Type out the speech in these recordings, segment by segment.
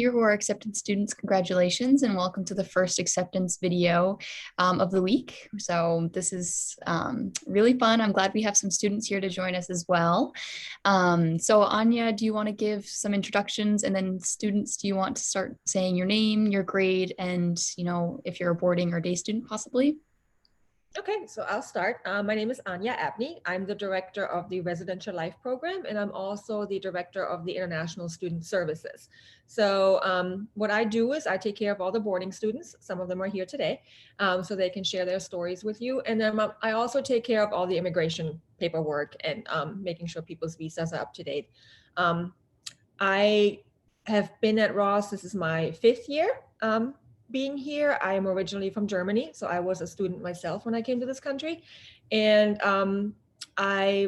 Here who are accepted students, congratulations and welcome to the first acceptance video of the week. So this is really fun. I'm glad we have some students here to join us as well. So Anja, do you want to give some introductions, and then students, do you want to start saying your name, your grade, and if you're a boarding or day student possibly? Okay, so I'll start. My name is Anja Abney. I'm the director of the Residential Life Program, and I'm also the director of the International Student Services. So what I do is I take care of all the boarding students. Some of them are here today, so they can share their stories with you. And then I also take care of all the immigration paperwork and making sure people's visas are up to date. I have been at Ross, this is my 5th year. Being here. I am originally from Germany, so I was a student myself when I came to this country. And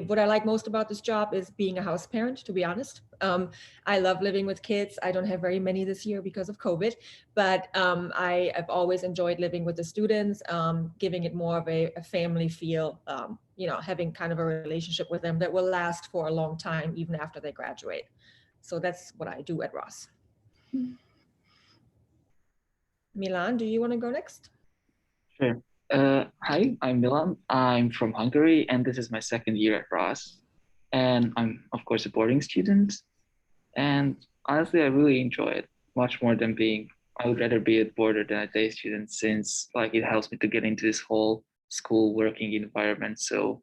what I like most about this job is being a house parent, to be honest. I love living with kids. I don't have very many this year because of COVID, but I've always enjoyed living with the students, giving it more of a family feel, having kind of a relationship with them that will last for a long time, even after they graduate. So that's what I do at Ross. Milan, do you want to go next? Sure. Hi, I'm Milan. I'm from Hungary, and this is my 2nd year at Ross. And I'm, of course, a boarding student. And honestly, I really enjoy it much more than I would rather be a boarder than a day student, since it helps me to get into this whole school working environment. So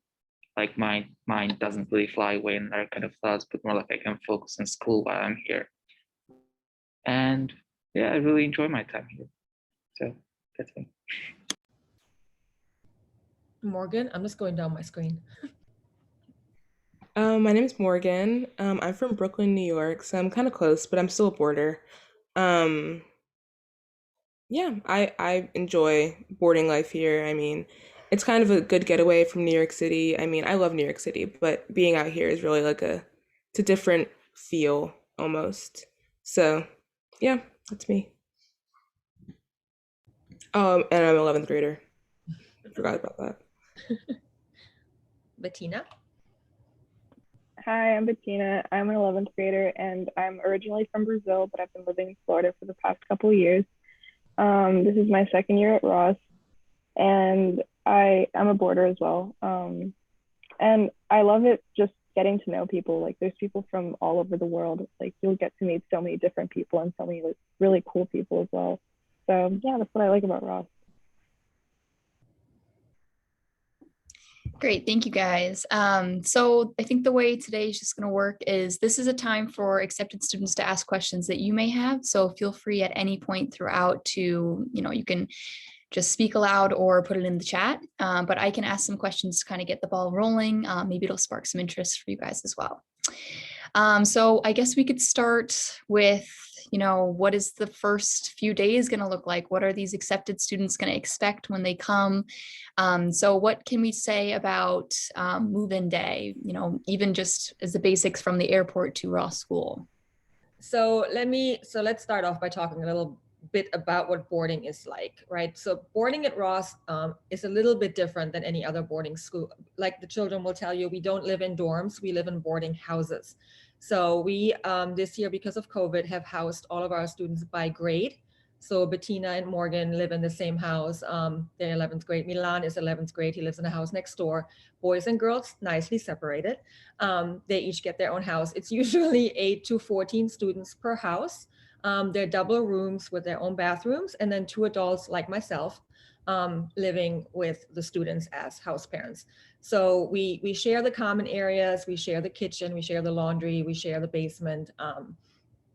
my mind doesn't really fly away in other kind of thoughts, but more like I can focus on school while I'm here. And yeah, I really enjoy my time here. So that's me. Morgan, I'm just going down my screen. My name is Morgan. I'm from Brooklyn, New York, so I'm kind of close, but I'm still a boarder. Yeah, I enjoy boarding life here. I mean, it's kind of a good getaway from New York City. I mean, I love New York City, but being out here is really it's a different feel almost. So, yeah, that's me. And I'm an 11th grader. Forgot about that. Bettina? Hi, I'm Bettina. I'm an 11th grader, and I'm originally from Brazil, but I've been living in Florida for the past couple of years. This is my 2nd year at Ross, and I'm a boarder as well. And I love it just getting to know people. Like, there's people from all over the world. Like, you'll get to meet so many different people and so many really cool people as well. So yeah, that's what I like about Ross. Great, thank you guys. So I think the way today is just going to work is this is a time for accepted students to ask questions that you may have. So feel free at any point throughout to, you can just speak aloud or put it in the chat. But I can ask some questions to kind of get the ball rolling. Maybe it'll spark some interest for you guys as well. So I guess we could start with, what is the first few days going to look like? What are these accepted students going to expect when they come? So what can we say about move-in day, even just as the basics from the airport to Ross School? So let's start off by talking a little bit about what boarding is like, right? So boarding at Ross is a little bit different than any other boarding school. Like the children will tell you, we don't live in dorms, we live in boarding houses. So we, this year, because of COVID, have housed all of our students by grade. So Bettina and Morgan live in the same house. They're 11th grade. Milan is 11th grade. He lives in a house next door. Boys and girls, nicely separated. They each get their own house. It's usually 8 to 14 students per house. They're double rooms with their own bathrooms, and then 2 adults like myself living with the students as house parents. So we share the common areas, we share the kitchen, we share the laundry, we share the basement.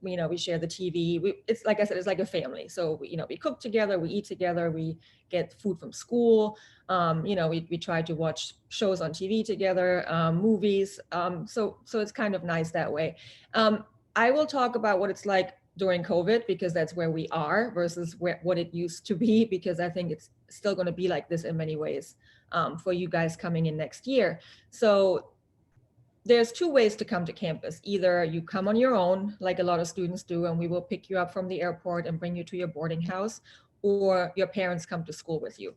We share the TV. It's like I said, it's like a family. So we cook together, we eat together, we get food from school. We try to watch shows on TV together, movies. So it's kind of nice that way. I will talk about what it's like during COVID, because that's where we are versus what it used to be, because I think it's still going to be like this in many ways for you guys coming in next year. So there's 2 ways to come to campus. Either you come on your own, like a lot of students do, and we will pick you up from the airport and bring you to your boarding house, or your parents come to school with you.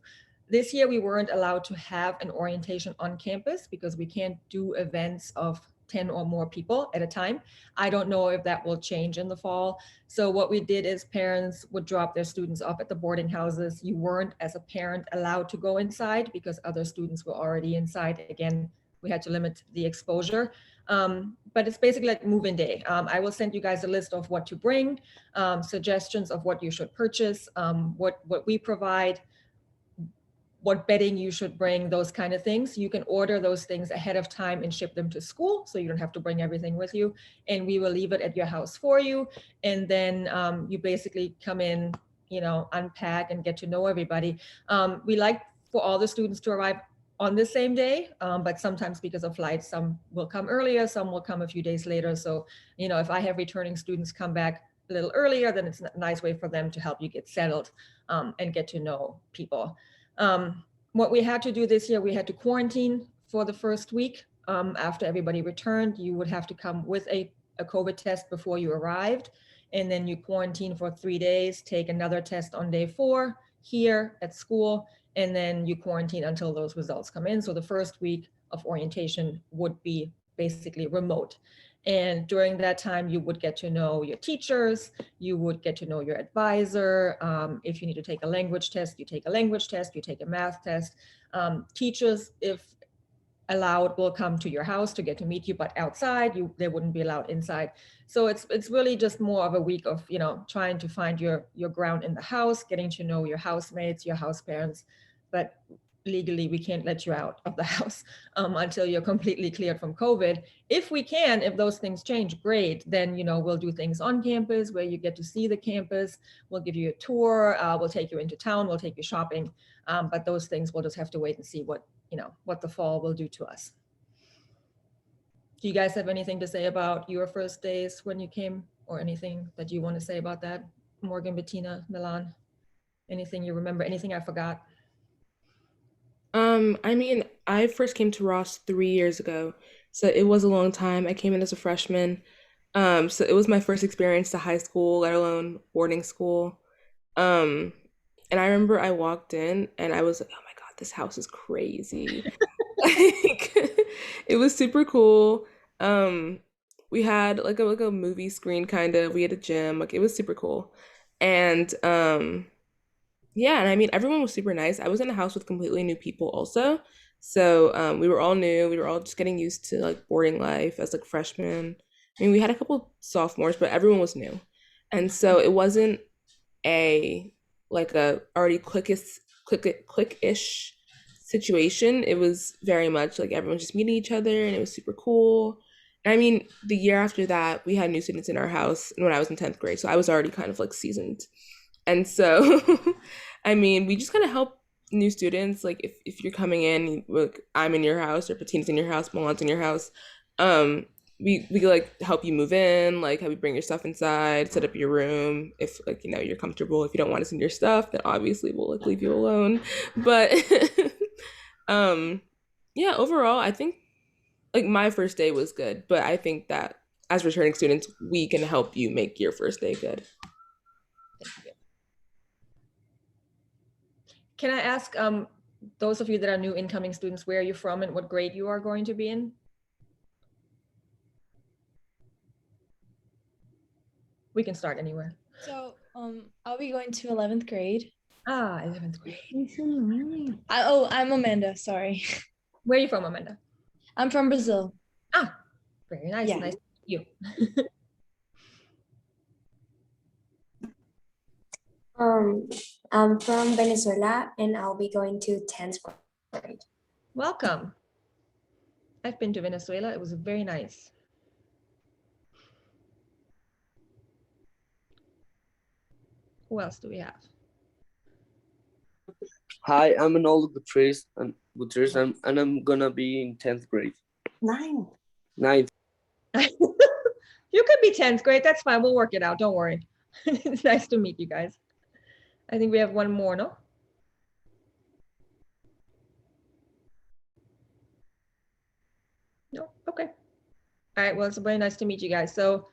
This year, we weren't allowed to have an orientation on campus because we can't do events of 10 or more people at a time. I don't know if that will change in the fall. So what we did is parents would drop their students off at the boarding houses. You weren't, as a parent, allowed to go inside because other students were already inside. Again, we had to limit the exposure. But it's basically like move-in day. I will send you guys a list of what to bring, suggestions of what you should purchase, what we provide, what bedding you should bring, those kind of things. You can order those things ahead of time and ship them to school, so you don't have to bring everything with you. And we will leave it at your house for you. And then you basically come in, you know, unpack and get to know everybody. We like for all the students to arrive on the same day, but sometimes because of flights, some will come earlier, some will come a few days later. So, you know, if I have returning students come back a little earlier, then it's a nice way for them to help you get settled and get to know people. What we had to do this year, we had to quarantine for the first week. After everybody returned, you would have to come with a COVID test before you arrived. And then you quarantine for 3 days, take another test on day 4 here at school, and then you quarantine until those results come in. So the first week of orientation would be basically remote. And during that time, you would get to know your teachers, you would get to know your advisor. If you need to take a language test, you take a language test, you take a math test. Teachers, if allowed, will come to your house to get to meet you, but outside, they wouldn't be allowed inside. So it's really just more of a week of, you know, trying to find your ground in the house, getting to know your housemates, your house parents. But legally, we can't let you out of the house until you're completely cleared from COVID. If we can, if those things change, great. Then, you know, we'll do things on campus where you get to see the campus. We'll give you a tour. We'll take you into town. We'll take you shopping. But those things, we'll just have to wait and see what, you know, what the fall will do to us. Do you guys have anything to say about your first days when you came, or anything that you want to say about that? Morgan, Bettina, Milan, anything you remember? Anything I forgot? I mean, I first came to Ross 3 years ago, so it was a long time. I came in as a freshman. So it was my first experience to high school, let alone boarding school. Um, and I remember I walked in and I was like, oh my God, this house is crazy. Like, it was super cool. Um, we had like a movie screen kind of. We had a gym. Like, it was super cool. And yeah, and I mean, everyone was super nice. I was in a house with completely new people also. So we were all new. We were all just getting used to like boarding life as like freshmen. I mean, we had a couple sophomores, but everyone was new. And so it wasn't a like a already click-ish situation. It was very much like everyone just meeting each other, and it was super cool. And I mean, the year after that, we had new students in our house when I was in 10th grade. So I was already kind of like seasoned. And so, I mean, we just kind of help new students. Like if you're coming in, like I'm in your house or Patina's in your house, Milan's in your house, we like help you move in, like help you bring your stuff inside, set up your room. If like, you know, you're comfortable. If you don't want to send your stuff, then obviously we'll like leave you alone. But yeah, overall, I think like my first day was good, but I think that as returning students, we can help you make your first day good. Thank you. Can I ask those of you that are new incoming students, where are you from and what grade you are going to be in? We can start anywhere. So I'll be going to 11th grade. 11th grade. I'm Amanda, sorry. Where are you from, Amanda? I'm from Brazil. Very nice. Yeah. Nice to meet you. I'm from Venezuela and I'll be going to 10th grade. Welcome. I've been to Venezuela. It was very nice. Who else do we have? Hi, I'm Manolo Gutierrez, and I'm gonna be in 10th grade. Ninth. You could be 10th grade. That's fine. We'll work it out. Don't worry. It's nice to meet you guys. I think we have one more, no? No? Okay. All right. Well, it's very nice to meet you guys. So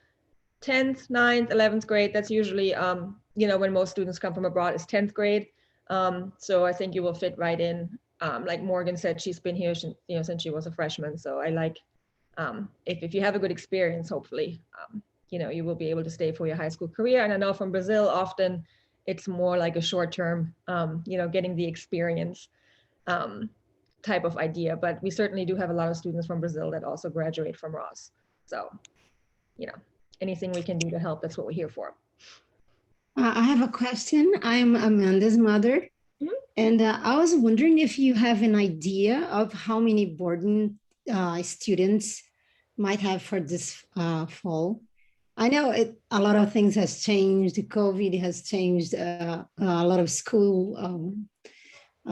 10th, 9th, 11th grade, that's usually, you know, when most students come from abroad is 10th grade. So I think you will fit right in. Like Morgan said, she's been here, you know, since she was a freshman. So I like if you have a good experience, hopefully, you know, you will be able to stay for your high school career. And I know from Brazil, often it's more like a short term, you know, getting the experience type of idea. But we certainly do have a lot of students from Brazil that also graduate from Ross. So, you know, anything we can do to help, that's what we're here for. I have a question. I'm Amanda's mother. And I was wondering if you have an idea of how many boarding students might have for this fall. I know a lot of things has changed. COVID has changed a lot of school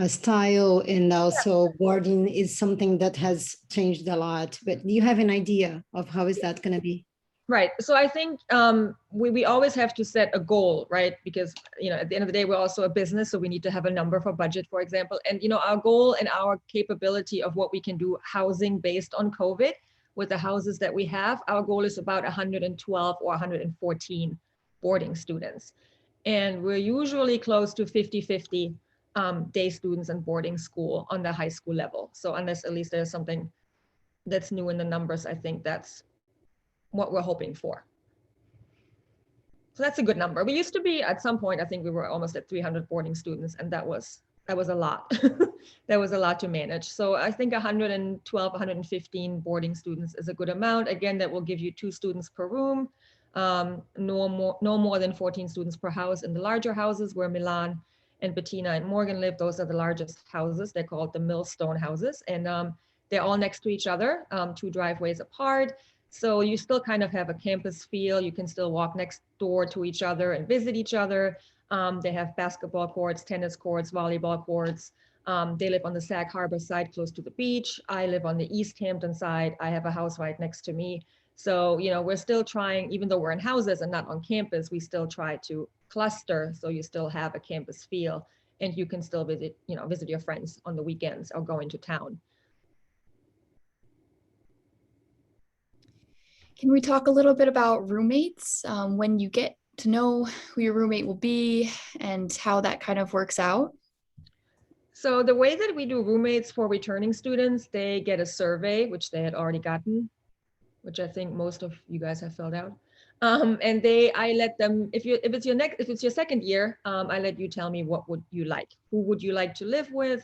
style, and also boarding is something that has changed a lot. But do you have an idea of how is that going to be? Right. So I think we always have to set a goal, right? Because, you know, at the end of the day, we're also a business, so we need to have a number for budget, for example. And, you know, our goal and our capability of what we can do housing based on COVID with the houses that we have, our goal is about 112 or 114 boarding students. And we're usually close to 50-50 day students and boarding school on the high school level. So unless at least there's something that's new in the numbers, I think that's what we're hoping for. So that's a good number. We used to be at some point, I think we were almost at 300 boarding students, and that was a lot. That was a lot to manage. So I think 112, 115 boarding students is a good amount. Again, that will give you 2 students per room, no more than 14 students per house. In the larger houses where Milan and Bettina and Morgan live, those are the largest houses. They're called the millstone houses, and they're all next to each other, 2 driveways apart. So you still kind of have a campus feel. You can still walk next door to each other and visit each other. They have basketball courts, tennis courts, volleyball courts. They live on the Sag Harbor side, close to the beach. I live on the East Hampton side. I have a house right next to me. So, you know, we're still trying, even though we're in houses and not on campus, we still try to cluster. So you still have a campus feel, and you can still visit, you know, visit your friends on the weekends or go into town. Can we talk a little bit about roommates, when you get to know who your roommate will be and how that kind of works out? So the way that we do roommates for returning students, they get a survey, which they had already gotten, which I think most of you guys have filled out. And I let them, if it's your second year, I let you tell me what would you like, who would you like to live with,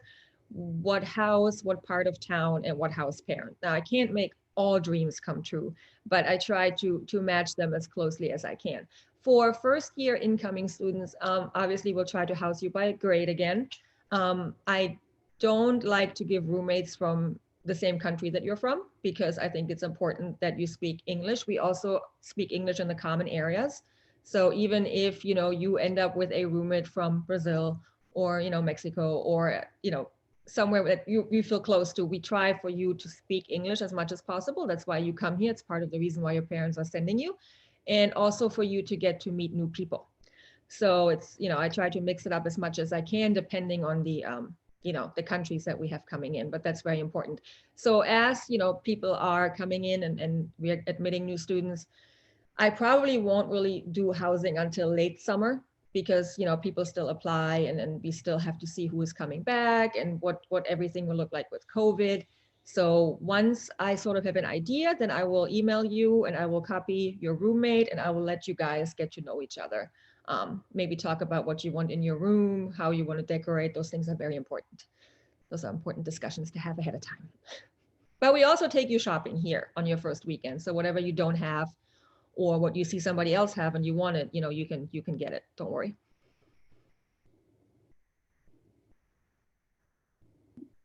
what house, what part of town, and what house parent. Now I can't make all dreams come true, but I try to match them as closely as I can. For first year incoming students, obviously we'll try to house you by grade again. I don't like to give roommates from the same country that you're from, because I think it's important that you speak English. We also speak English in the common areas. So even if, you know, you end up with a roommate from Brazil or, you know, Mexico, or, you know, somewhere that you feel close to, we try for you to speak English as much as possible. That's why you come here. It's part of the reason why your parents are sending you, and also for you to get to meet new people. So it's, you know, I try to mix it up as much as I can, depending on the, you know, the countries that we have coming in, but that's very important. So as, you know, people are coming in and we're admitting new students, I probably won't really do housing until late summer, because, you know, people still apply, and we still have to see who is coming back and what everything will look like with COVID. So once I sort of have an idea, then I will email you and I will copy your roommate, and I will let you guys get to know each other. Maybe talk about what you want in your room, how you want to decorate. Those things are very important. Those are important discussions to have ahead of time. But we also take you shopping here on your first weekend. So whatever you don't have, or what you see somebody else have and you want it, you know, you can get it. Don't worry.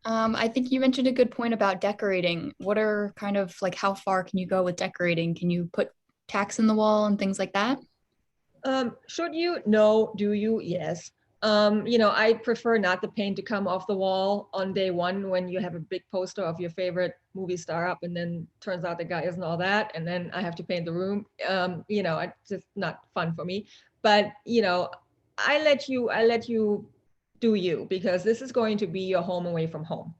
I think you mentioned a good point about decorating. What are kind of like, how far can you go with decorating? Can you put tacks in the wall and things like that? Should you? No. Do you? Yes. You know, I prefer not the paint to come off the wall on day one when you have a big poster of your favorite movie star up, and then turns out the guy isn't all that, and then I have to paint the room. You know, it's just not fun for me. But, you know, I let you do you, because this is going to be your home away from home.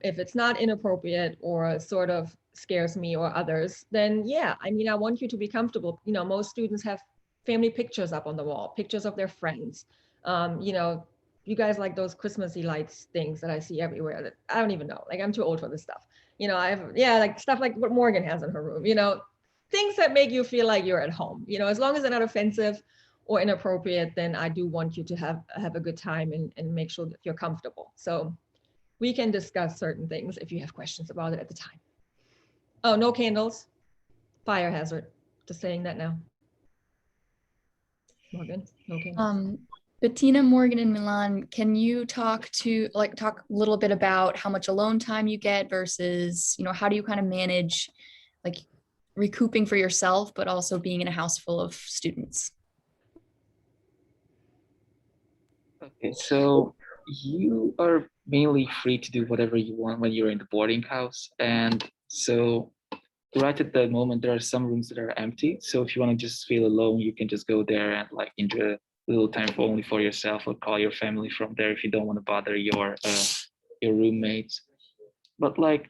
If it's not inappropriate or sort of scares me or others, then yeah, I mean, I want you to be comfortable. You know, most students have family pictures up on the wall, pictures of their friends. You know, you guys like those Christmassy lights things that I see everywhere that I don't even know, like I'm too old for this stuff. like stuff like what Morgan has in her room, things that make you feel like you're at home, as long as they're not offensive or inappropriate, then I do want you to have a good time and make sure that you're comfortable. So we can discuss certain things if you have questions about it at the time. Oh, no candles, fire hazard. Just saying that now. Morgan, no candles. Bettina, Morgan, and Milan, can you talk a little bit about how much alone time you get versus, how do you kind of manage like recouping for yourself, but also being in a house full of students? Okay, so you are mainly free to do whatever you want when you're in the boarding house. And so right at the moment, there are some rooms that are empty. So if you want to just feel alone, you can just go there and like enjoy a little time only for yourself, or call your family from there if you don't want to bother your roommates. But like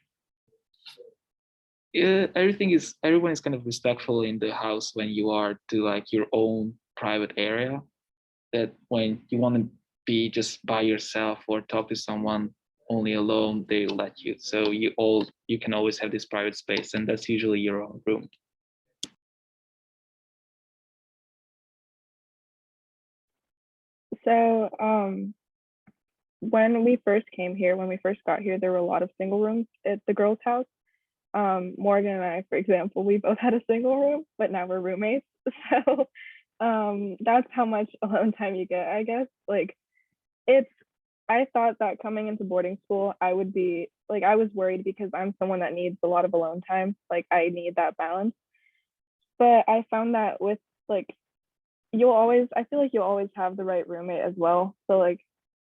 everyone is kind of respectful in the house when you are to like your own private area, that when you want to be just by yourself or talk to someone only alone, they let you. So you can always have this private space, and that's usually your own room. So when we first got here, there were a lot of single rooms at the girls' house. Morgan and I, for example, we both had a single room, but now we're roommates. So that's how much alone time you get, I guess. Like I thought that coming into boarding school, I would be like, I was worried because I'm someone that needs a lot of alone time. Like I need that balance. But I found that with like, I feel like you'll always have the right roommate as well. So like,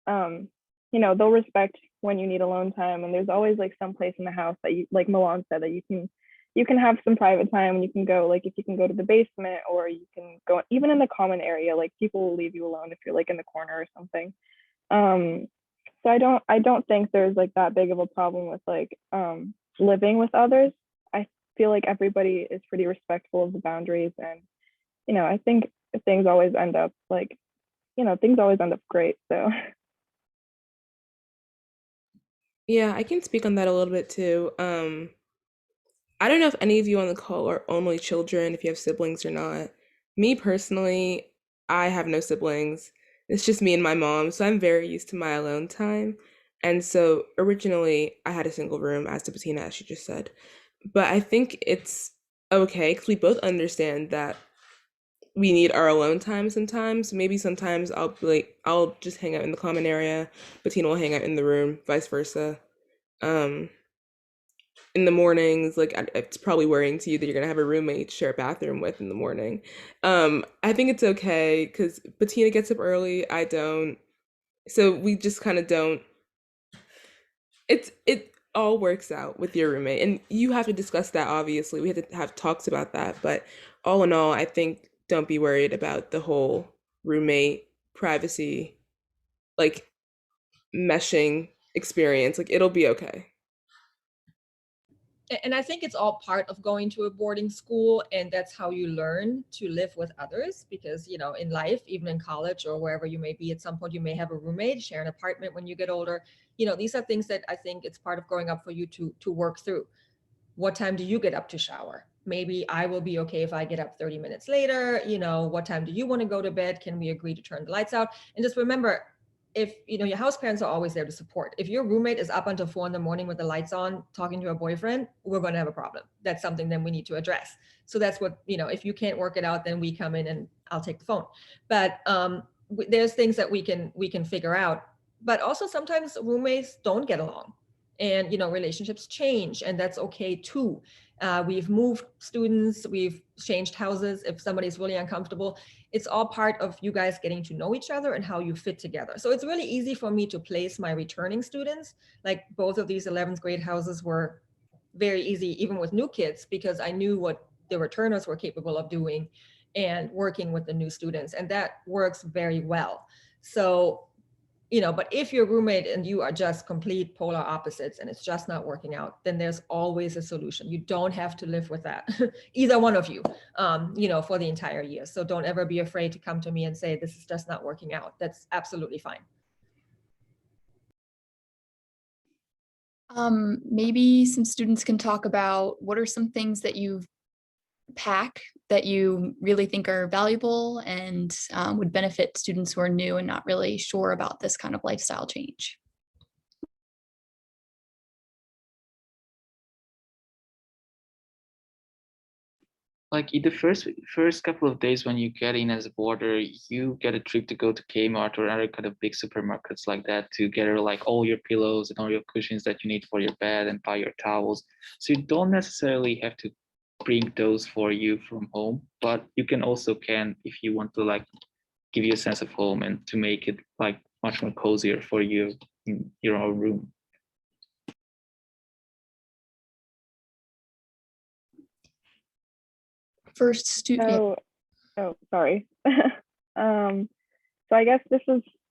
they'll respect when you need alone time, and there's always like some place in the house that you, like Milan said, that you can have some private time. You can go, like if you can go to the basement, or you can go even in the common area, like people will leave you alone if you're like in the corner or something. So I don't think there's like that big of a problem with like living with others. I feel like everybody is pretty respectful of the boundaries, and I think things always end up great. So Yeah, I can speak on that a little bit too. I don't know if any of you on the call are only children, if you have siblings or not. Me personally, I have no siblings. It's just me and my mom, so I'm very used to my alone time. And so originally I had a single room, as to Bettina, as she just said. But I think it's okay because we both understand that we need our alone time sometimes. Maybe sometimes I'll just hang out in the common area, Bettina will hang out in the room, vice versa. Um, in the mornings, like it's probably worrying to you that you're gonna have a roommate to share a bathroom with in the morning. I think it's okay because Bettina gets up early, I don't. So we just kind of don't. It all works out with your roommate, and you have to discuss that. Obviously, we have to have talks about that. But all in all, I think don't be worried about the whole roommate privacy, like meshing experience. Like it'll be okay. And I think it's all part of going to a boarding school, and that's how you learn to live with others, because in life, even in college or wherever you may be, at some point you may have a roommate, share an apartment when you get older. These are things that I think it's part of growing up for you to work through. What time do you get up to shower? Maybe I will be okay if I get up 30 minutes later. What time do you want to go to bed? Can we agree to turn the lights out? And just remember, if your house parents are always there to support. If your roommate is up until 4 a.m. with the lights on talking to her boyfriend, we're going to have a problem. That's something then we need to address. So that's what, if you can't work it out, then we come in and I'll take the phone. But there's things that we can figure out. But also sometimes roommates don't get along, and relationships change, and that's okay too. We've moved students, we've changed houses. If somebody's really uncomfortable, it's all part of you guys getting to know each other and how you fit together. So it's really easy for me to place my returning students. Like both of these 11th grade houses were very easy, even with new kids, because I knew what the returners were capable of doing and working with the new students, and that works very well. So but if your roommate and you are just complete polar opposites and it's just not working out, then there's always a solution. You don't have to live with that, either one of you, for the entire year. So don't ever be afraid to come to me and say, this is just not working out. That's absolutely fine. Maybe some students can talk about what are some things that you pack that you really think are valuable and would benefit students who are new and not really sure about this kind of lifestyle change. Like in the first couple of days when you get in as a boarder, you get a trip to go to Kmart or other kind of big supermarkets like that to gather like all your pillows and all your cushions that you need for your bed and buy your towels. So you don't necessarily have to bring those for you from home, but you can if you want to like give you a sense of home and to make it like much more cozier for you in your own room. First student. Oh, sorry. So I guess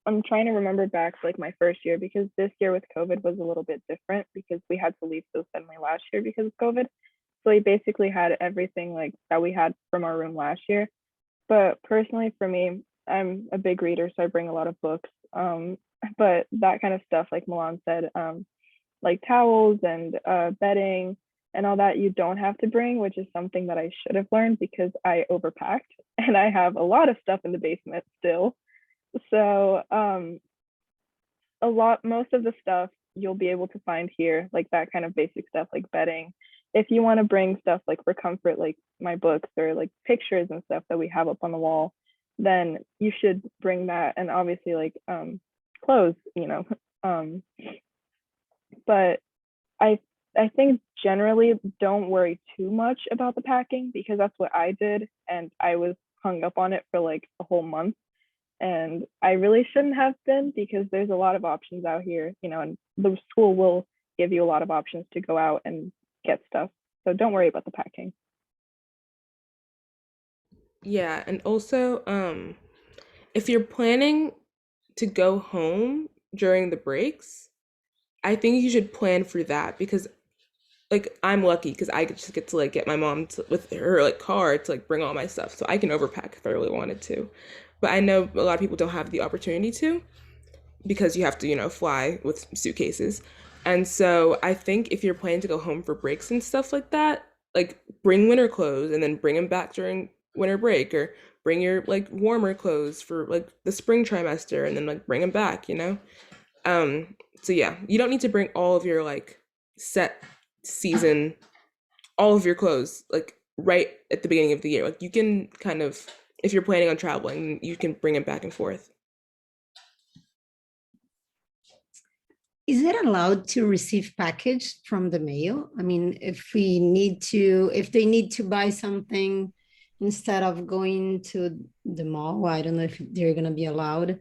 I'm trying to remember back to like my first year, because this year with COVID was a little bit different because we had to leave so suddenly last year because of COVID. So we basically had everything like that we had from our room last year. But personally for me, I'm a big reader, so I bring a lot of books. But that kind of stuff, like Milan said, like towels and bedding and all that, you don't have to bring, which is something that I should have learned because I overpacked and I have a lot of stuff in the basement still. So most of the stuff you'll be able to find here, like that kind of basic stuff like bedding. If you want to bring stuff like for comfort, like my books or like pictures and stuff that we have up on the wall, then you should bring that. And obviously like clothes, but I think generally don't worry too much about the packing, because that's what I did and I was hung up on it for like a whole month. And I really shouldn't have been, because there's a lot of options out here, and the school will give you a lot of options to go out and get stuff. So don't worry about the packing. Yeah, and also, if you're planning to go home during the breaks, I think you should plan for that, because like I'm lucky because I just get to like get my mom with her like car to like bring all my stuff, so I can overpack if I really wanted to. But I know a lot of people don't have the opportunity to, because you have to, fly with suitcases. And so I think if you're planning to go home for breaks and stuff like that, like bring winter clothes and then bring them back during winter break, or bring your like warmer clothes for like the spring trimester and then like bring them back. So yeah, you don't need to bring all of your like set season, all of your clothes like right at the beginning of the year. Like you can kind of, if you're planning on traveling, you can bring it back and forth. Is it allowed to receive package from the mail? I mean, if they need to buy something instead of going to the mall, I don't know if they're going to be allowed.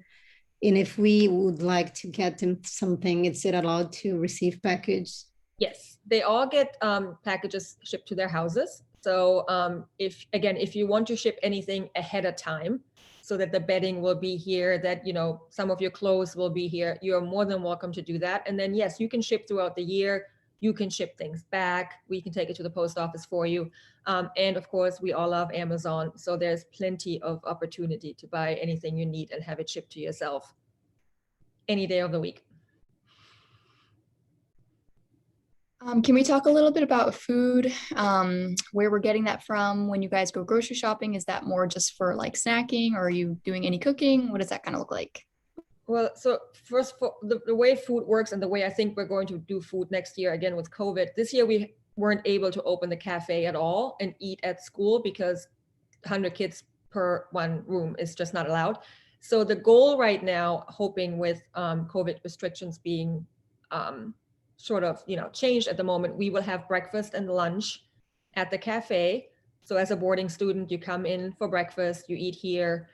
And if we would like to get them something, is it allowed to receive package? Yes, they all get packages shipped to their houses. So if you want to ship anything ahead of time, so that the bedding will be here, that some of your clothes will be here, you're more than welcome to do that. And then yes, you can ship throughout the year. You can ship things back. We can take it to the post office for you. And of course, we all love Amazon. So there's plenty of opportunity to buy anything you need and have it shipped to yourself any day of the week. Can we talk a little bit about food, where we're getting that from when you guys go grocery shopping? Is that more just for like snacking, or are you doing any cooking? What does that kind of look like? Well, so first, for the way food works and the way I think we're going to do food next year, again with COVID, this year we weren't able to open the cafe at all and eat at school because 100 kids per one room is just not allowed. So the goal right now, hoping with COVID restrictions being sort of changed at the moment, we will have breakfast and lunch at the cafe. So as a boarding student, you come in for breakfast, you eat here,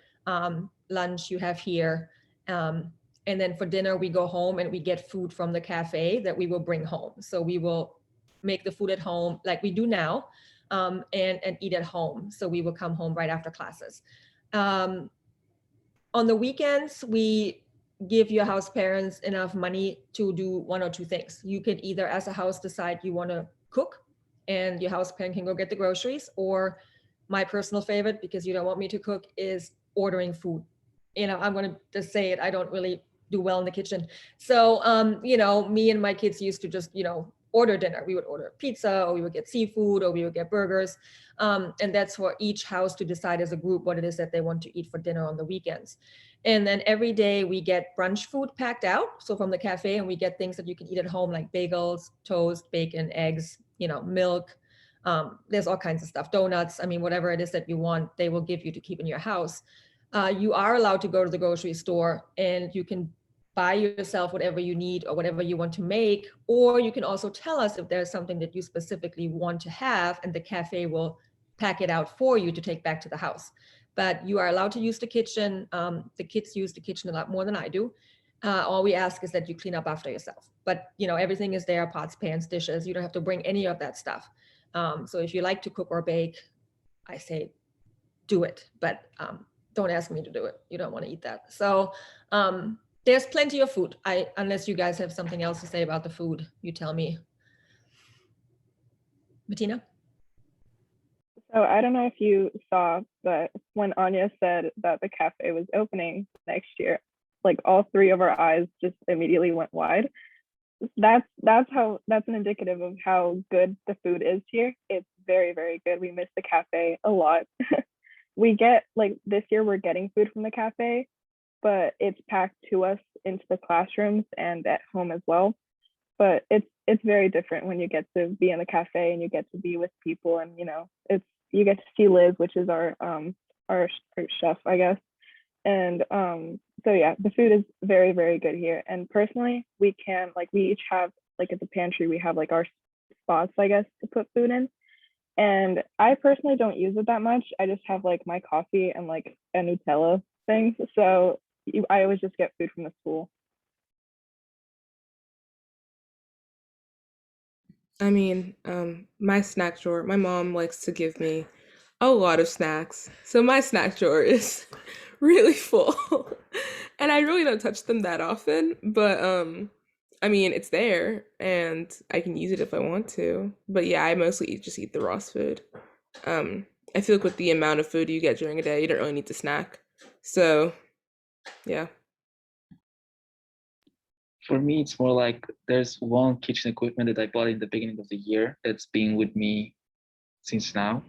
lunch you have here, and then for dinner we go home and we get food from the cafe that we will bring home. So we will make the food at home like we do now, and eat at home. So we will come home right after classes. On the weekends, we give your house parents enough money to do one or two things. You could either as a house decide you want to cook and your house parent can go get the groceries, or my personal favorite, because you don't want me to cook, is ordering food. I'm going to just say it, I don't really do well in the kitchen. So, you know, me and my kids used to just, you know, order dinner. We would order pizza, or we would get seafood, or we would get burgers. And that's for each house to decide as a group what it is that they want to eat for dinner on the weekends. And then every day we get brunch food packed out. So from the cafe, and we get things that you can eat at home, like bagels, toast, bacon, eggs, you know, milk. There's all kinds of stuff, donuts. I mean, whatever it is that you want, they will give you to keep in your house. You are allowed to go to the grocery store, and you can buy yourself whatever you need or whatever you want to make, or you can also tell us if there's something that you specifically want to have, and the cafe will pack it out for you to take back to the house. But you are allowed to use the kitchen. The kids use the kitchen a lot more than I do. All we ask is that you clean up after yourself. But you know, everything is there, pots, pans, dishes. You don't have to bring any of that stuff. So if you like to cook or bake, I say do it, but don't ask me to do it. You don't want to eat that. So there's plenty of food. Unless you guys have something else to say about the food, you tell me. Bettina? So I don't know if you saw, but when Anja said that the cafe was opening next year, like all three of our eyes just immediately went wide. That's an indicative of how good the food is here. It's very, very good. We miss the cafe a lot. We get, like, this year we're getting food from the cafe, but it's packed to us into the classrooms and at home as well. But it's very different when you get to be in the cafe and you get to be with people, and you know, you get to see Liz, which is our chef, I guess. And so yeah, the food is very, very good here. And personally, we each have, like, at the pantry, we have like our spots, I guess, to put food in. And I personally don't use it that much. I just have like my coffee and like a Nutella thing. So I always just get food from the school. I mean, my snack drawer, my mom likes to give me a lot of snacks. So my snack drawer is really full. And I really don't touch them that often, but I mean, it's there and I can use it if I want to. But yeah, I mostly just eat the Ross food. I feel like with the amount of food you get during a day, you don't really need to snack. So, yeah. For me, it's more like there's one kitchen equipment that I bought in the beginning of the year that's been with me since now.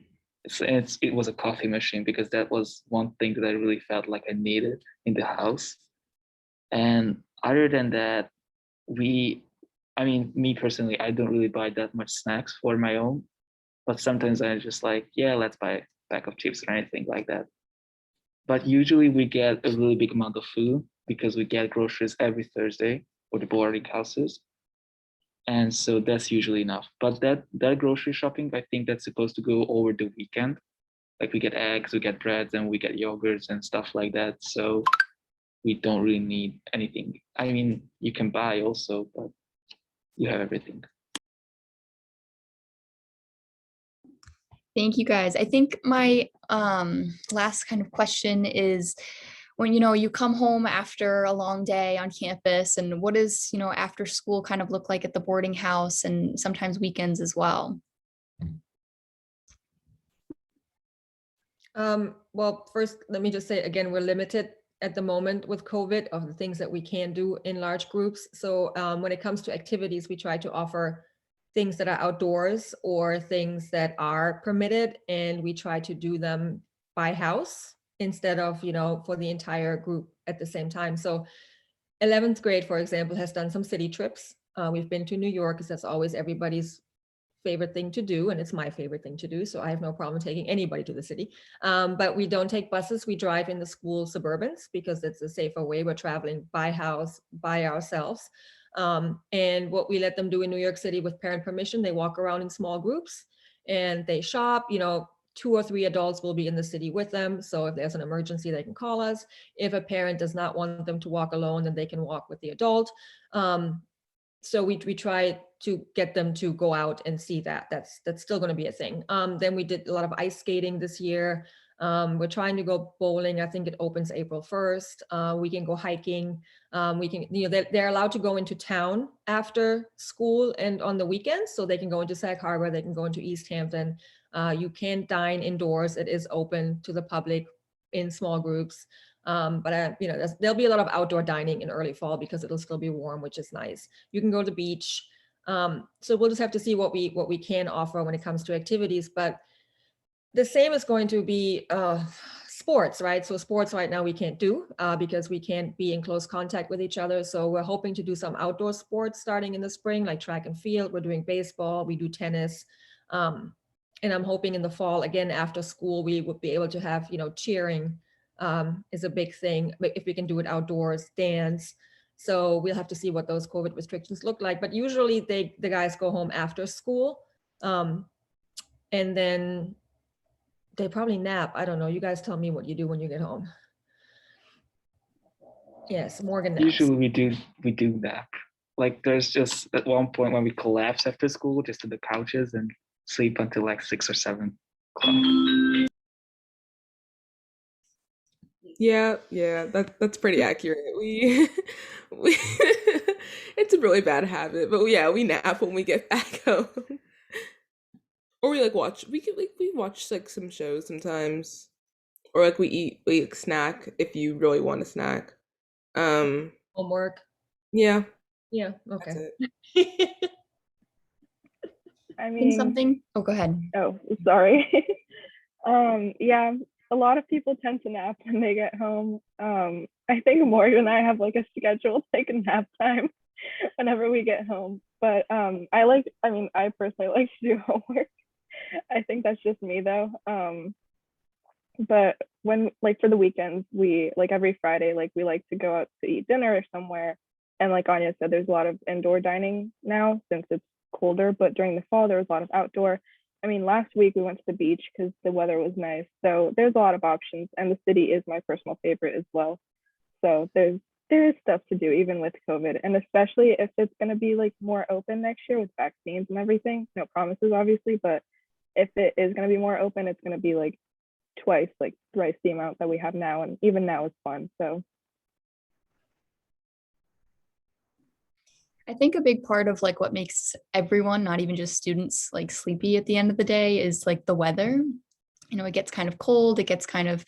It was a coffee machine, because that was one thing that I really felt like I needed in the house. And other than that, me personally, I don't really buy that much snacks for my own, but sometimes I'm just like, yeah, let's buy a bag of chips or anything like that. But usually we get a really big amount of food because we get groceries every Thursday for the boarding houses. And so that's usually enough. But that grocery shopping, I think that's supposed to go over the weekend. Like we get eggs, we get breads, and we get yogurts and stuff like that. So we don't really need anything. I mean, you can buy also, but you have everything. Thank you guys. I think my last kind of question is, when you come home after a long day on campus, and what does after school kind of look like at the boarding house, and sometimes weekends as well? Well, first, let me just say again, we're limited at the moment with COVID of the things that we can do in large groups. So when it comes to activities, we try to offer things that are outdoors or things that are permitted, and we try to do them by house instead of, for the entire group at the same time. So 11th grade, for example, has done some city trips. We've been to New York, because that's always everybody's favorite thing to do, and it's my favorite thing to do, so I have no problem taking anybody to the city. But we don't take buses, we drive in the school Suburbans, because it's a safer way. We're traveling by house, by ourselves. And what we let them do in New York City with parent permission, they walk around in small groups and they shop. 2 or 3 adults will be in the city with them, so if there's an emergency, they can call us. If a parent does not want them to walk alone, then they can walk with the adult. So we try to get them to go out and see that. That's still going to be a thing. Then we did a lot of ice skating this year. We're trying to go bowling. I think it opens April 1st. We can go hiking. We can, they're allowed to go into town after school and on the weekends. So they can go into Sag Harbor, they can go into East Hampton. You can dine indoors. It is open to the public in small groups. But there'll be a lot of outdoor dining in early fall because it'll still be warm, which is nice. You can go to the beach. So we'll just have to see what we can offer when it comes to activities. But the same is going to be sports, right? So sports right now we can't do because we can't be in close contact with each other. So we're hoping to do some outdoor sports starting in the spring, like track and field. We're doing baseball, we do tennis. And I'm hoping in the fall, again, after school, we would be able to have, cheering is a big thing. But if we can do it outdoors, dance. So we'll have to see what those COVID restrictions look like. But usually the guys go home after school. And then they probably nap. I don't know. You guys tell me what you do when you get home. Yes, Morgan naps. Usually we do nap. Like there's just at one point when we collapse after school, just in the couches and sleep until like 6 or 7 o'clock. Yeah, that's pretty accurate. We it's a really bad habit, but yeah, we nap when we get back home. Or we watch. We watch like some shows sometimes, or like we snack if you really want a snack. Homework. Yeah. Yeah. Okay. I mean, something. Oh, go ahead. Oh, sorry. Yeah, a lot of people tend to nap when they get home. I think Morgan and I have like a scheduled like a nap time whenever we get home. But I personally like to do homework. I think that's just me though. But when for the weekends, we every Friday, we like to go out to eat dinner or somewhere. And like Anja said, there's a lot of indoor dining now since it's colder, but during the fall, there was a lot of outdoor. I mean, last week we went to the beach because the weather was nice. So there's a lot of options, and the city is my personal favorite as well. So there is stuff to do even with COVID, and especially if it's going to be more open next year with vaccines and everything. No promises, obviously, but if it is going to be more open, it's going to be thrice the amount that we have now, and even now is fun. So I think a big part of what makes everyone, not even just students, sleepy at the end of the day is the weather. It gets kind of cold, it gets kind of,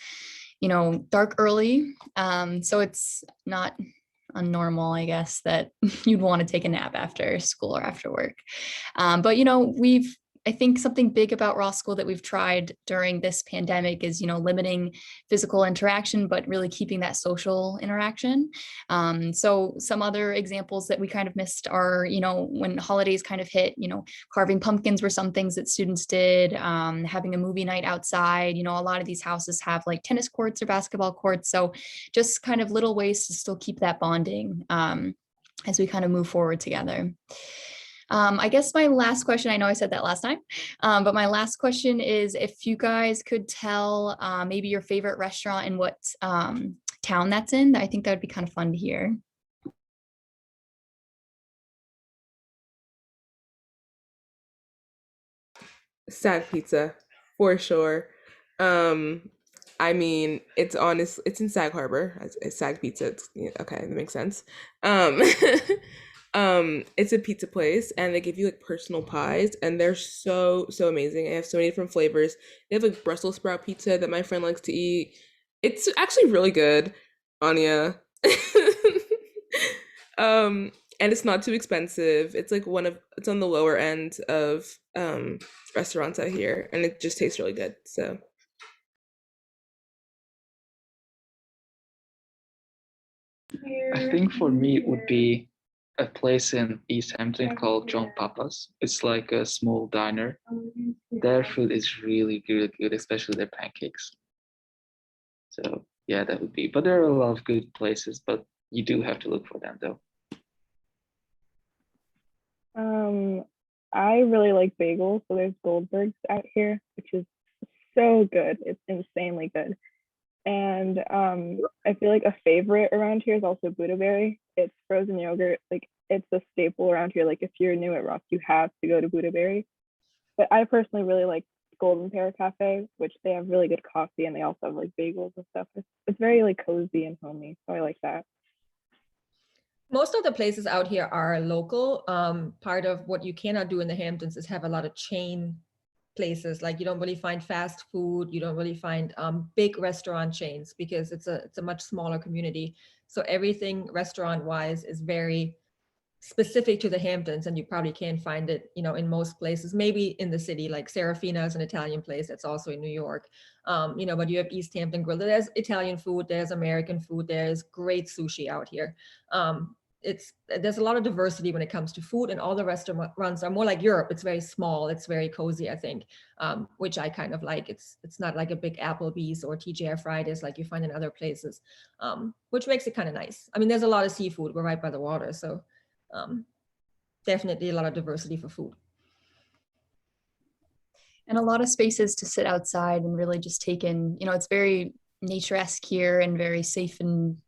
dark early. So it's not unnormal, I guess, that you'd want to take a nap after school or after work. But I think something big about Ross School that we've tried during this pandemic is, limiting physical interaction, but really keeping that social interaction. So some other examples that we kind of missed are, when holidays kind of hit, carving pumpkins were some things that students did, having a movie night outside. A lot of these houses have tennis courts or basketball courts. So just kind of little ways to still keep that bonding as we kind of move forward together. I guess my last question, I know I said that last time, but my last question is if you guys could tell maybe your favorite restaurant and what town that's in, I think that would be kind of fun to hear. Sag Pizza, for sure. I mean, it's in Sag Harbor. It's Sag Pizza. Okay, that makes sense. It's a pizza place, and they give you personal pies, and they're so amazing. They have so many different flavors. They have Brussels sprout pizza that my friend likes to eat. It's actually really good, Anya. And it's not too expensive. It's it's on the lower end of restaurants out here, and it just tastes really good. So I think for me it would be a place in East Hampton called John Papa's. It's like a small diner. Their food is really, really good, especially their pancakes. So yeah, that would be. But there are a lot of good places, but you do have to look for them though. I really like bagels. So there's Goldberg's out here, which is so good. It's insanely good. And I feel like a favorite around here is also Buddha Berry. It's frozen yogurt. It's a staple around here. If you're new at Ross, you have to go to Buddha Berry. But I personally really like Golden Pear Cafe, which they have really good coffee, and they also have bagels and stuff. It's very cozy and homey, so I like that. Most of the places out here are local. Part of what you cannot do in the Hamptons is have a lot of chain places. Like you don't really find fast food. You don't really find big restaurant chains because it's a much smaller community. So everything restaurant wise is very specific to the Hamptons, and you probably can't find it, you know, in most places. Maybe in the city, like Serafina is an Italian place that's also in New York. You know, but you have East Hampton Grill. There's Italian food, there's American food, there's great sushi out here. There's a lot of diversity when it comes to food, and all the restaurants are more like Europe. It's very small, it's very cozy, I think, which I kind of like. It's not like a big Applebee's or TGI Fridays like you find in other places, which makes it kind of nice. I mean, there's a lot of seafood. We're right by the water, so definitely a lot of diversity for food. And a lot of spaces to sit outside and really just take in, you know, it's very nature-esque here and very safe and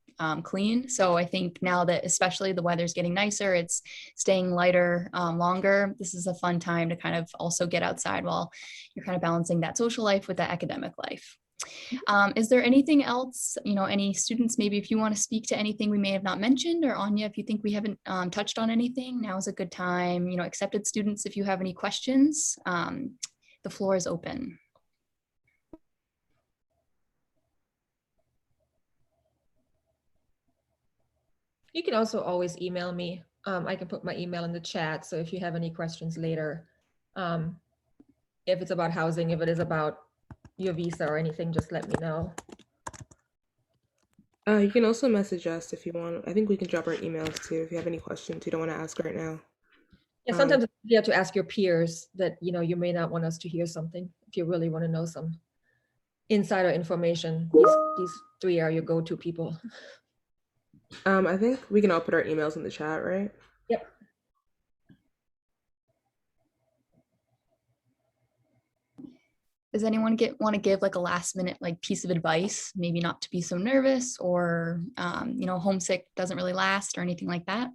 clean. So I think now that especially the weather's getting nicer, it's staying lighter longer. This is a fun time to kind of also get outside while you're kind of balancing that social life with that academic life. Is there anything else, you know, any students, maybe if you want to speak to anything we may have not mentioned, or Anja, if you think we haven't touched on anything, now is a good time. You know, accepted students, if you have any questions, the floor is open. You can also always email me. I can put my email in the chat. So if you have any questions later, if it's about housing, if it is about your visa or anything, just let me know. You can also message us if you want. I think we can drop our emails too if you have any questions you don't want to ask right now. Yeah, sometimes you have to ask your peers that, you know, you may not want us to hear something if you really want to know some insider information. These three are your go-to people. I think we can all put our emails in the chat, right? Yep. Does anyone want to give like a last minute like piece of advice, maybe not to be so nervous, or you know, homesick doesn't really last or anything like that?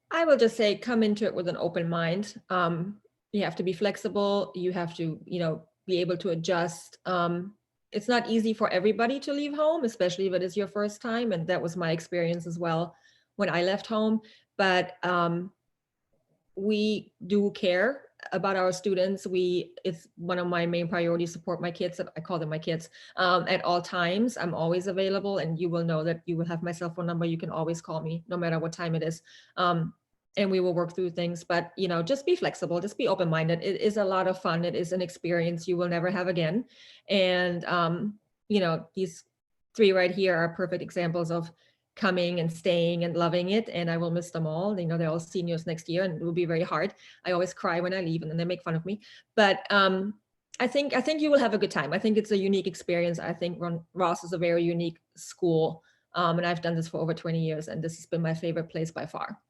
I will just say, come into it with an open mind. You have to be flexible. You have to, you know, be able to adjust. It's not easy for everybody to leave home, especially if it is your first time. And that was my experience as well when I left home. But we do care about our students. It's one of my main priorities, support my kids. I call them my kids at all times. I'm always available, and you will know that you will have my cell phone number. You can always call me no matter what time it is. And we will work through things, but, you know, just be flexible, just be open-minded. It is a lot of fun. It is an experience you will never have again. And, you know, these three right here are perfect examples of coming and staying and loving it, and I will miss them all. You know, they're all seniors next year, and it will be very hard. I always cry when I leave, and then they make fun of me. But I think you will have a good time. I think it's a unique experience. I think Ross is a very unique school, and I've done this for over 20 years, and this has been my favorite place by far.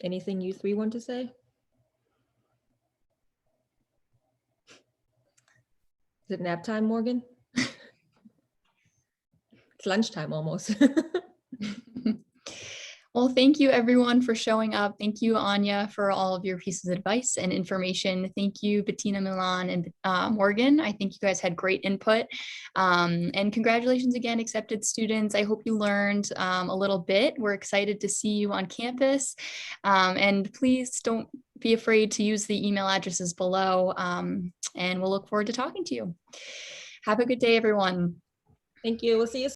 Anything you three want to say? Is it nap time, Morgan? It's lunchtime almost. Well, thank you everyone for showing up. Thank you, Anja, for all of your pieces of advice and information. Thank you, Bettina, Milan, and Morgan. I think you guys had great input. And congratulations again, accepted students. I hope you learned a little bit. We're excited to see you on campus. And please don't be afraid to use the email addresses below. And we'll look forward to talking to you. Have a good day, everyone. Thank you. We'll see you soon.